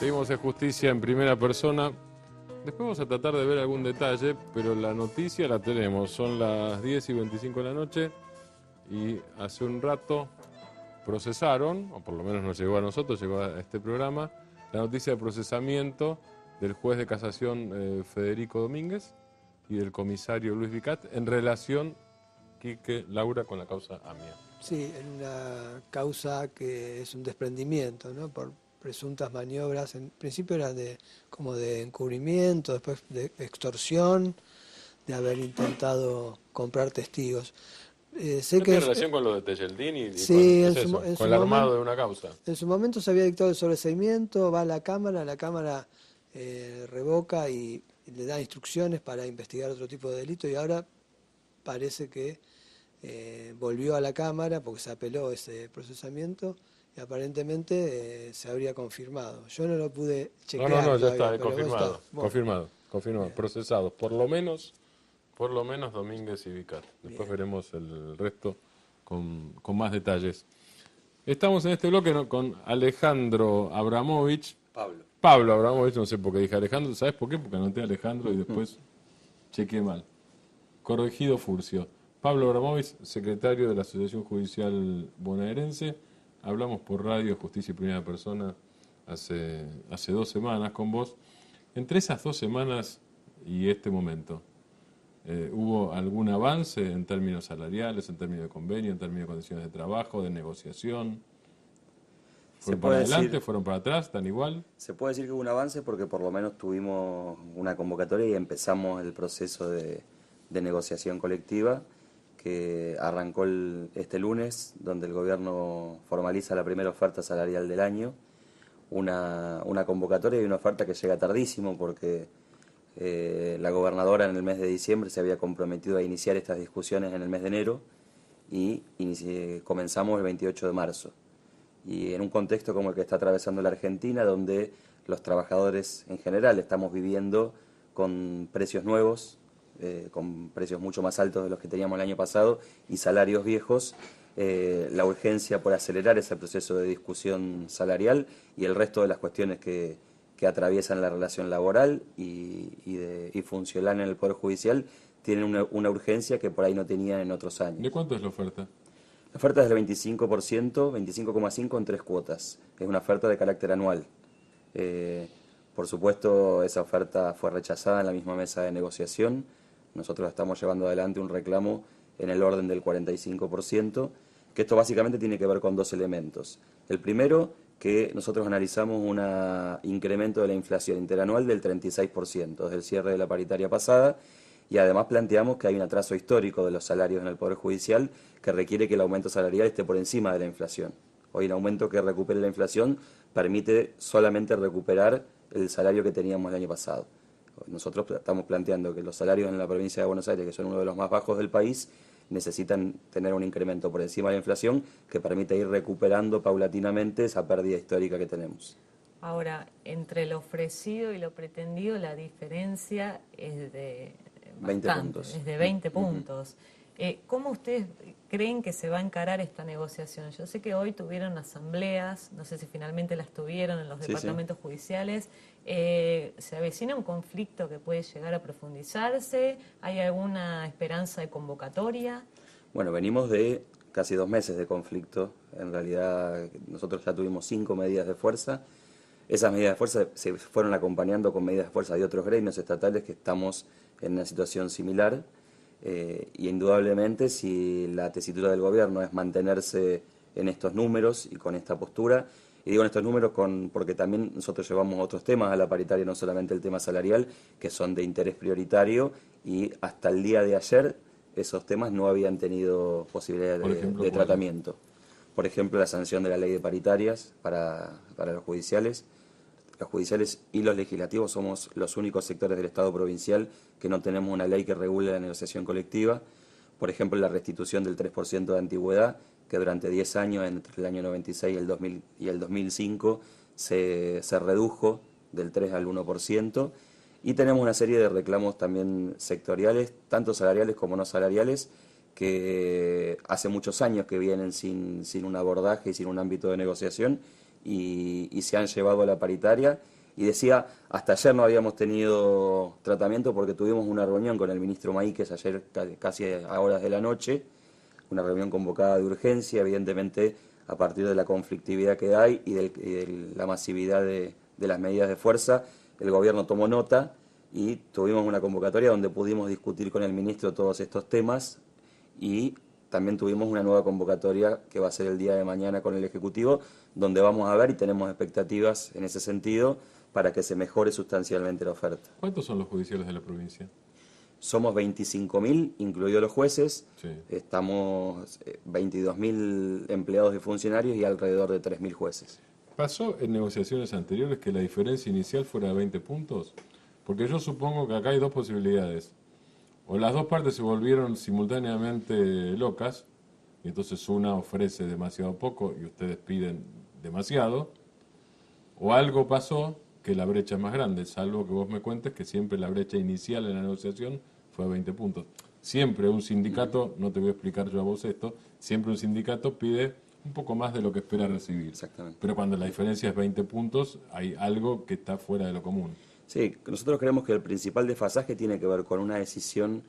Seguimos en Justicia en Primera Persona. Después vamos a tratar de ver algún detalle, pero la noticia la tenemos. Son las 10:25 de la noche y hace un rato procesaron, o por lo menos nos llegó a nosotros, llegó a este programa, la noticia de procesamiento del juez de casación Federico Domínguez y del comisario Luis Vicat en relación, Quique, Laura, con la causa AMIA. Sí, en una causa que es un desprendimiento, ¿no? Por presuntas maniobras, en principio eran como de encubrimiento, después de extorsión, de haber intentado comprar testigos. ¿No tiene relación con lo de Tejeldini y sí, con el armado de una causa? En su momento se había dictado el sobreseimiento, va a la Cámara revoca y le da instrucciones para investigar otro tipo de delito y ahora parece que volvió a la Cámara porque se apeló ese procesamiento y aparentemente se habría confirmado. Yo no lo pude chequear. No, ya todavía, está, confirmado, está. Bueno. confirmado, procesados, por lo menos Domínguez y Vicat. Después veremos el resto con más detalles. Estamos en este bloque, ¿no?, con Alejandro Abramovich. Pablo Abramovich, no sé por qué dije Alejandro, ¿sabes por qué? Porque anoté Alejandro y después chequeé mal. Corregido Furcio. Pablo Abramovich, secretario de la Asociación Judicial Bonaerense. Hablamos por radio Justicia y Primera Persona hace 2 semanas con vos. Entre esas 2 semanas y este momento, ¿hubo algún avance en términos salariales, en términos de convenio, en términos de condiciones de trabajo, de negociación? ¿Fueron para adelante, fueron para atrás, están igual? Se puede decir que hubo un avance porque por lo menos tuvimos una convocatoria y empezamos el proceso de negociación colectiva que arrancó este lunes, donde el gobierno formaliza la primera oferta salarial del año, una convocatoria y una oferta que llega tardísimo porque la gobernadora en el mes de diciembre se había comprometido a iniciar estas discusiones en el mes de enero y comenzamos el 28 de marzo. Y en un contexto como el que está atravesando la Argentina, donde los trabajadores en general estamos viviendo con precios nuevos, con precios mucho más altos de los que teníamos el año pasado y salarios viejos, la urgencia por acelerar ese proceso de discusión salarial y el resto de las cuestiones que atraviesan la relación laboral y funcional en el Poder Judicial tienen una urgencia que por ahí no tenían en otros años. ¿De cuánto es la oferta? La oferta es del 25%, 25,5% en 3 cuotas. Es una oferta de carácter anual. Por supuesto, esa oferta fue rechazada en la misma mesa de negociación. Nosotros estamos llevando adelante un reclamo en el orden del 45%, que esto básicamente tiene que ver con 2 elementos. El primero, que nosotros analizamos un incremento de la inflación interanual del 36% desde el cierre de la paritaria pasada, y además planteamos que hay un atraso histórico de los salarios en el Poder Judicial que requiere que el aumento salarial esté por encima de la inflación. Hoy el aumento que recupere la inflación permite solamente recuperar el salario que teníamos el año pasado. Nosotros estamos planteando que los salarios en la provincia de Buenos Aires, que son uno de los más bajos del país, necesitan tener un incremento por encima de la inflación que permita ir recuperando paulatinamente esa pérdida histórica que tenemos. Ahora, entre lo ofrecido y lo pretendido, la diferencia es de 20 puntos. Es de 20 puntos. ¿Cómo ustedes creen que se va a encarar esta negociación? Yo sé que hoy tuvieron asambleas, no sé si finalmente las tuvieron en los departamentos judiciales. ¿Se avecina un conflicto que puede llegar a profundizarse? ¿Hay alguna esperanza de convocatoria? Bueno, venimos de casi 2 meses de conflicto. En realidad nosotros ya tuvimos 5 medidas de fuerza. Esas medidas de fuerza se fueron acompañando con medidas de fuerza de otros gremios estatales que estamos en una situación similar. Y indudablemente si la tesitura del gobierno es mantenerse en estos números y con esta postura, y digo en estos números porque también nosotros llevamos otros temas a la paritaria, no solamente el tema salarial, que son de interés prioritario, y hasta el día de ayer esos temas no habían tenido posibilidad de tratamiento. Por ejemplo, la sanción de la ley de paritarias para los judiciales. Los judiciales y los legislativos somos los únicos sectores del Estado provincial que no tenemos una ley que regule la negociación colectiva. Por ejemplo, la restitución del 3% de antigüedad, que durante 10 años, entre el año 96 y el 2005, se redujo del 3 al 1%. Y tenemos una serie de reclamos también sectoriales, tanto salariales como no salariales, que hace muchos años que vienen sin un abordaje y sin un ámbito de negociación, y se han llevado a la paritaria Y decía, hasta ayer no habíamos tenido tratamiento porque tuvimos una reunión con el ministro Maíquez ayer casi a horas de la noche, una reunión convocada de urgencia, evidentemente a partir de la conflictividad que hay y de la masividad de las medidas de fuerza. El gobierno tomó nota y tuvimos una convocatoria donde pudimos discutir con el ministro todos estos temas, y también tuvimos una nueva convocatoria que va a ser el día de mañana con el Ejecutivo, donde vamos a ver y tenemos expectativas en ese sentido para que se mejore sustancialmente la oferta. ¿Cuántos son los judiciales de la provincia? Somos 25.000, incluidos los jueces, Sí. estamos 22.000 empleados y funcionarios y alrededor de 3.000 jueces. ¿Pasó en negociaciones anteriores que la diferencia inicial fuera de 20 puntos? Porque yo supongo que acá hay dos posibilidades. O las dos partes se volvieron simultáneamente locas, y entonces una ofrece demasiado poco y ustedes piden demasiado, o algo pasó que la brecha es más grande, salvo que vos me cuentes que siempre la brecha inicial en la negociación fue a 20 puntos. Siempre un sindicato, no te voy a explicar yo a vos esto, siempre un sindicato pide un poco más de lo que espera recibir. Exactamente. Pero cuando la diferencia es 20 puntos, hay algo que está fuera de lo común. Sí, nosotros creemos que el principal desfasaje tiene que ver con una decisión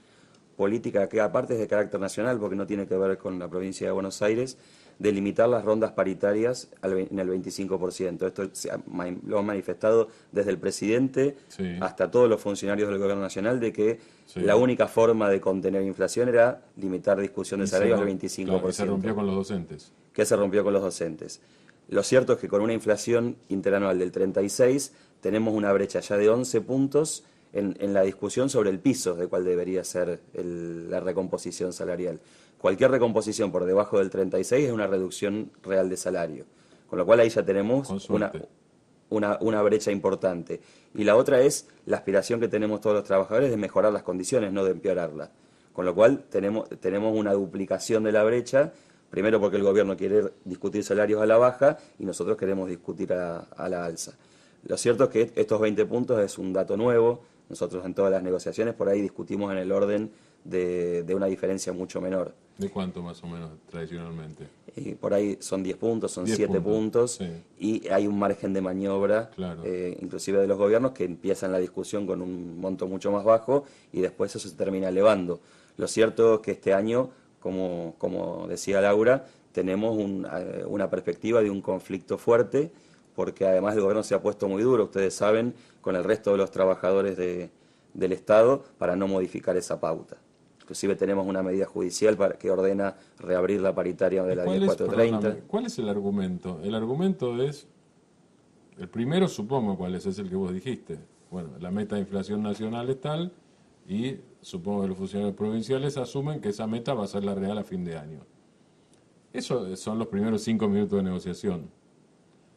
política que aparte es de carácter nacional, porque no tiene que ver con la provincia de Buenos Aires, de limitar las rondas paritarias en el 25%. Esto lo han manifestado desde el presidente Sí. hasta todos los funcionarios del gobierno nacional, de que Sí. la única forma de contener inflación era limitar discusión de Y salarios se al ro- 25%. claro, y se rompió con los docentes. Que se rompió con los docentes. Lo cierto es que con una inflación interanual del 36 tenemos una brecha ya de 11 puntos en la discusión sobre el piso de cuál debería ser la recomposición salarial. Cualquier recomposición por debajo del 36 es una reducción real de salario, con lo cual ahí ya tenemos Con suerte. una brecha importante. Y la otra es la aspiración que tenemos todos los trabajadores de mejorar las condiciones, no de empeorarlas. Con lo cual tenemos una duplicación de la brecha, primero porque el gobierno quiere discutir salarios a la baja y nosotros queremos discutir a la alza. Lo cierto es que estos 20 puntos es un dato nuevo. Nosotros en todas las negociaciones por ahí discutimos en el orden de una diferencia mucho menor. ¿De cuánto más o menos tradicionalmente? Y por ahí son 10 puntos, son 10 7 puntos, sí. y hay un margen de maniobra, Claro. inclusive de los gobiernos, que empiezan la discusión con un monto mucho más bajo y después eso se termina elevando. Lo cierto es que este año, como decía Laura, tenemos una perspectiva de un conflicto fuerte, porque además el gobierno se ha puesto muy duro, ustedes saben, con el resto de los trabajadores del Estado para no modificar esa pauta. Inclusive tenemos una medida judicial que ordena reabrir la paritaria de la 10430. Perdóname, ¿cuál es el argumento? El argumento es, el primero supongo cuál es el que vos dijiste. Bueno, la meta de inflación nacional es tal y supongo que los funcionarios provinciales asumen que esa meta va a ser la real a fin de año. Eso son los primeros 5 minutos de negociación.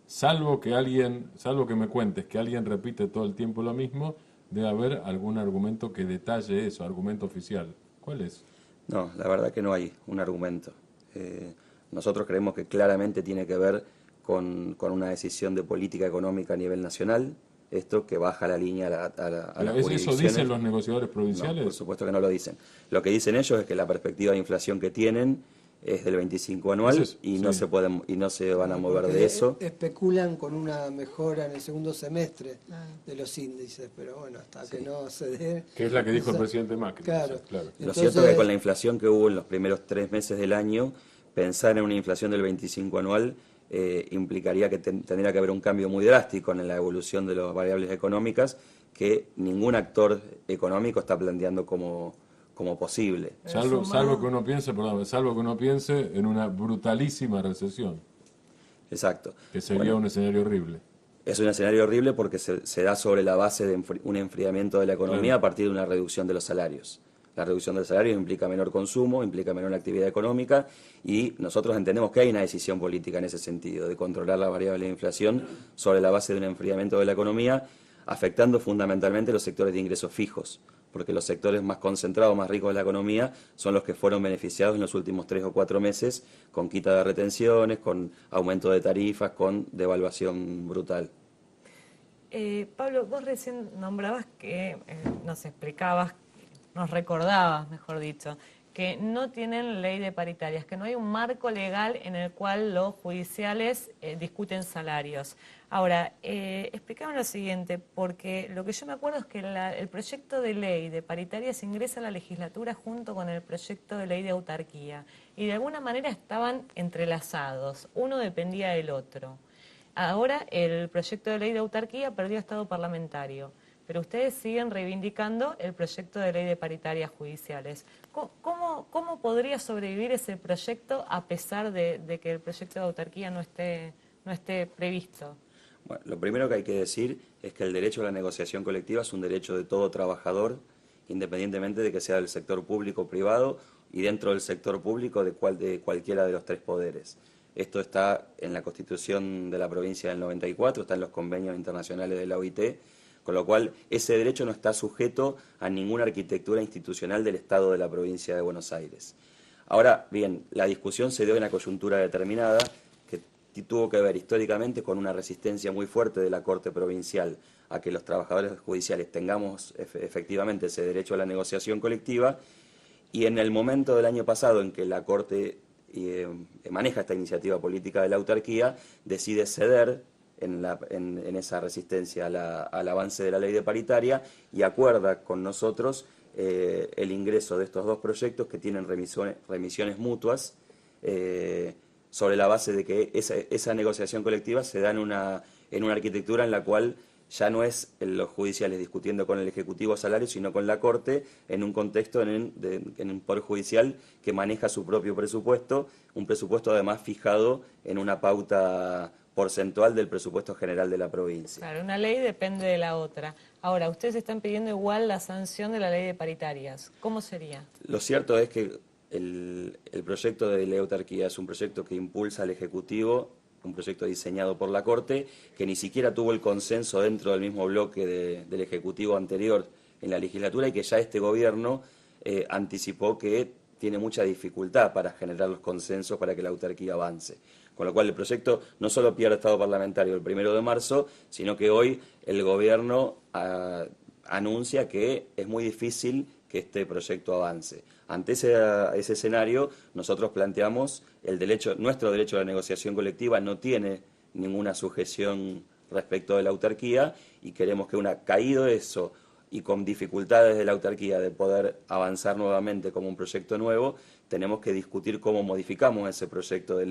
Salvo que me cuentes que alguien repite todo el tiempo lo mismo, debe haber algún argumento que detalle eso, argumento oficial. ¿Cuál es? No, la verdad que no hay un argumento. Nosotros creemos que claramente tiene que ver con una decisión de política económica a nivel nacional, esto que baja la línea a las ¿Eso jurisdicciones. dicen los negociadores No, provinciales? por supuesto que no lo dicen. Lo que dicen ellos es que la perspectiva de inflación que tienen es del 25 anual y no se van a mover Porque de eso. especulan con una mejora en el segundo semestre de los índices, pero bueno, hasta que no se dé... Que es la que dijo el presidente Macri. Claro. Claro. Lo Entonces, cierto es que con la inflación que hubo en los primeros 3 meses del año, pensar en una inflación del 25 anual implicaría que tendría que haber un cambio muy drástico en la evolución de las variables económicas que ningún actor económico está planteando como posible. Salvo que uno piense en una brutalísima recesión, Exacto. que sería un escenario horrible. Es un escenario horrible porque se da sobre la base de un enfriamiento de la economía Claro. a partir de una reducción de los salarios. La reducción de los salarios implica menor consumo, implica menor actividad económica y nosotros entendemos que hay una decisión política en ese sentido, de controlar la variable de inflación sobre la base de un enfriamiento de la economía, afectando fundamentalmente los sectores de ingresos fijos, porque los sectores más concentrados, más ricos de la economía, son los que fueron beneficiados en los últimos 3 o 4 meses con quita de retenciones, con aumento de tarifas, con devaluación brutal. Pablo, vos recién nombrabas que nos explicabas, nos recordabas, mejor dicho, que no tienen ley de paritarias, que no hay un marco legal en el cual los judiciales discuten salarios. Ahora, explícame lo siguiente, porque lo que yo me acuerdo es que el proyecto de ley de paritarias ingresa a la legislatura junto con el proyecto de ley de autarquía, y de alguna manera estaban entrelazados, uno dependía del otro. Ahora el proyecto de ley de autarquía perdió estado parlamentario, pero ustedes siguen reivindicando el proyecto de ley de paritarias judiciales. ¿Cómo podría sobrevivir ese proyecto a pesar de que el proyecto de autarquía no esté previsto? Bueno, lo primero que hay que decir es que el derecho a la negociación colectiva es un derecho de todo trabajador, independientemente de que sea del sector público o privado, y dentro del sector público de cualquiera de los tres poderes. Esto está en la Constitución de la provincia del 94, está en los convenios internacionales de la OIT, con lo cual ese derecho no está sujeto a ninguna arquitectura institucional del Estado de la provincia de Buenos Aires. Ahora bien, la discusión se dio en una coyuntura determinada que tuvo que ver históricamente con una resistencia muy fuerte de la Corte Provincial a que los trabajadores judiciales tengamos efectivamente ese derecho a la negociación colectiva, y en el momento del año pasado en que la Corte maneja esta iniciativa política de la autarquía, decide ceder en esa resistencia al avance de la ley de paritaria y acuerda con nosotros el ingreso de estos dos proyectos que tienen remisiones mutuas, sobre la base de que esa negociación colectiva se da en una arquitectura en la cual ya no es los judiciales discutiendo con el Ejecutivo salarios, sino con la Corte, en un contexto en un Poder Judicial que maneja su propio presupuesto, un presupuesto además fijado en una pauta porcentual del presupuesto general de la provincia. Claro, una ley depende de la otra. Ahora, ustedes están pidiendo igual la sanción de la ley de paritarias. ¿Cómo sería? Lo cierto es que el proyecto de ley de autarquía es un proyecto que impulsa al Ejecutivo, un proyecto diseñado por la Corte, que ni siquiera tuvo el consenso dentro del mismo bloque del Ejecutivo anterior en la legislatura, y que ya este gobierno anticipó que tiene mucha dificultad para generar los consensos para que la autarquía avance. Con lo cual el proyecto no solo pierde estado parlamentario el 1 de marzo, sino que hoy el gobierno anuncia que es muy difícil que este proyecto avance. Ante ese escenario, nosotros planteamos nuestro derecho a la negociación colectiva no tiene ninguna sujeción respecto de la autarquía, y queremos que caído eso y con dificultades de la autarquía de poder avanzar nuevamente como un proyecto nuevo, tenemos que discutir cómo modificamos ese proyecto de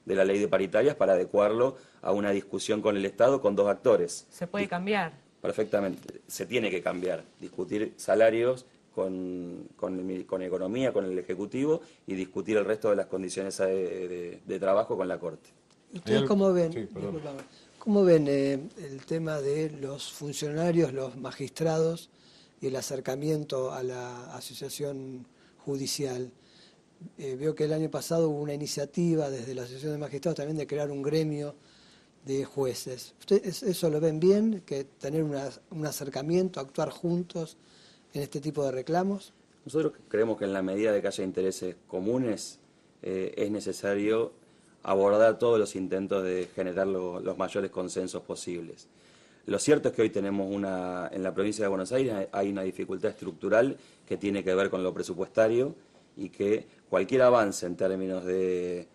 la ley de paritarias para adecuarlo a una discusión con el Estado, con dos actores. ¿Se puede cambiar? Perfectamente, se tiene que cambiar, discutir salarios con economía, con el Ejecutivo, y discutir el resto de las condiciones de trabajo con la Corte. ¿Ustedes cómo ven, Sí, cómo ven el tema de los funcionarios, los magistrados y el acercamiento a la asociación judicial? Veo que el año pasado hubo una iniciativa desde la Asociación de Magistrados también de crear un gremio de jueces. ¿Ustedes eso lo ven bien, que tener un acercamiento, actuar juntos en este tipo de reclamos? Nosotros creemos que en la medida de que haya intereses comunes es necesario abordar todos los intentos de generar los mayores consensos posibles. Lo cierto es que hoy tenemos en la provincia de Buenos Aires hay una dificultad estructural que tiene que ver con lo presupuestario, y que cualquier avance en términos de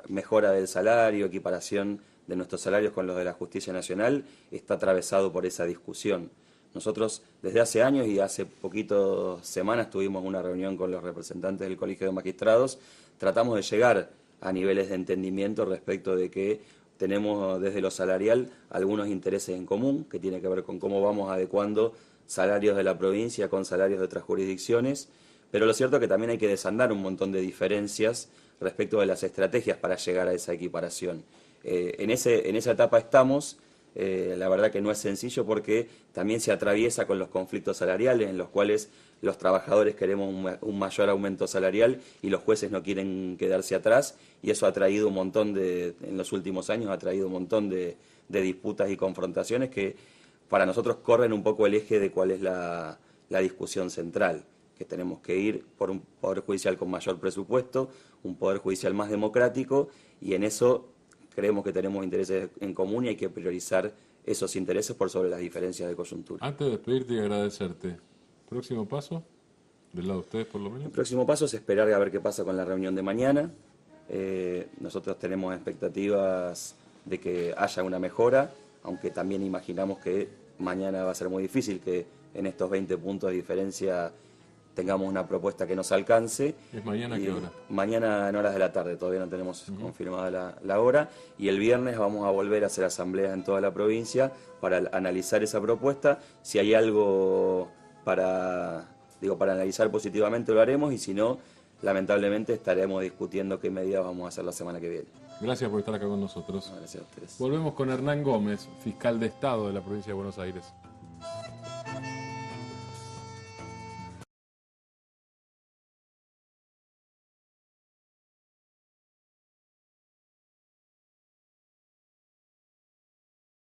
mejora del salario, equiparación de nuestros salarios con los de la Justicia Nacional, está atravesado por esa discusión. Nosotros desde hace años y hace poquitas semanas tuvimos una reunión con los representantes del Colegio de Magistrados, tratamos de llegar a niveles de entendimiento respecto de que tenemos desde lo salarial algunos intereses en común, que tiene que ver con cómo vamos adecuando salarios de la provincia con salarios de otras jurisdicciones, pero lo cierto es que también hay que desandar un montón de diferencias respecto de las estrategias para llegar a esa equiparación. En esa etapa estamos. La verdad que no es sencillo, porque también se atraviesa con los conflictos salariales, en los cuales los trabajadores queremos un mayor aumento salarial y los jueces no quieren quedarse atrás, y eso ha traído en los últimos años ha traído un montón de disputas y confrontaciones que para nosotros corren un poco el eje de cuál es la discusión central, que tenemos que ir por un poder judicial con mayor presupuesto, un poder judicial más democrático, y en eso creemos que tenemos intereses en común y hay que priorizar esos intereses por sobre las diferencias de coyuntura. Antes de despedirte y agradecerte, ¿próximo paso? ¿Del lado de ustedes, por lo menos? El próximo paso es esperar a ver qué pasa con la reunión de mañana. Nosotros tenemos expectativas de que haya una mejora, aunque también imaginamos que mañana va a ser muy difícil que en estos 20 puntos de diferencia tengamos una propuesta que nos alcance. ¿Es mañana a qué hora? Mañana en horas de la tarde, todavía no tenemos confirmada la hora, y el viernes vamos a volver a hacer asambleas en toda la provincia para analizar esa propuesta. Si hay algo para analizar positivamente lo haremos, y si no, lamentablemente estaremos discutiendo qué medidas vamos a hacer la semana que viene. Gracias por estar acá con nosotros. Gracias a ustedes. Volvemos con Hernán Gómez, fiscal de Estado de la provincia de Buenos Aires.